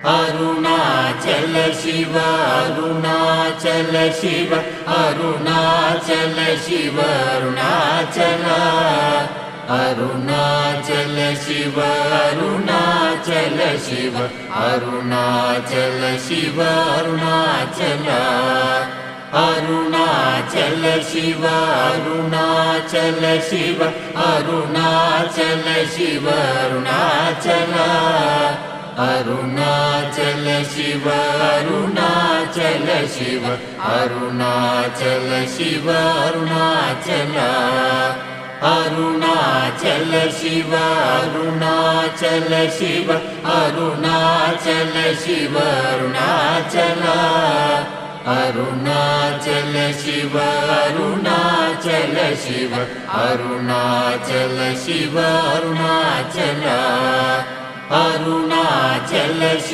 Arunachal Shiva Arunachal Shiva Arunachal Shiva Arunachal Arunachal Shiva Arunachal Shiva Arunachal Shiva Arunachal Arunachal Shiva Arunachal Shiva Arunachal Shiva Arunachal Arunachal Shiva Arunachal Shiva Arunachal Shiva Arunachal Arunachal Shiva Arunachal Shiva Arunachal Shiva Arunachal Arunachal Shiva Arunachal Shiva Arunachal Shiva Arunachal Arunachal Shiva